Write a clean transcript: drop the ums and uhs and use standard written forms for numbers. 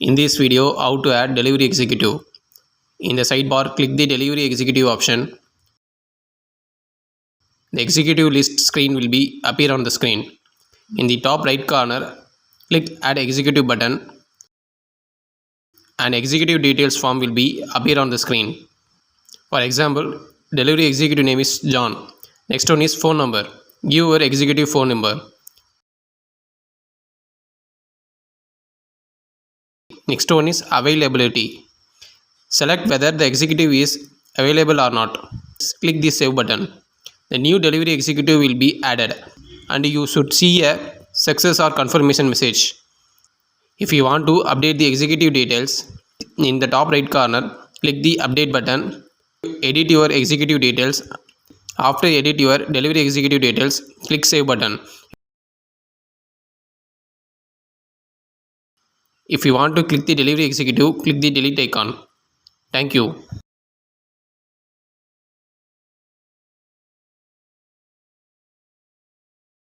In this video, how to add delivery executive. In the sidebar, click the delivery executive option. The executive list screen will be appear on the screen. In the top right corner, click add executive button and executive details form will be appear on the screen. For example, delivery executive name is John. Next one is phone number. Give your executive phone number. Next one is availability. Select whether the executive is available or not. Click the save button. The new delivery executive will be added and you should see a success or confirmation message. If you want to update the executive details, in the top right corner, click the update button. Edit your executive details. After edit your delivery executive details, click save button. If you want to click the delivery executive, click the delete icon. Thank you.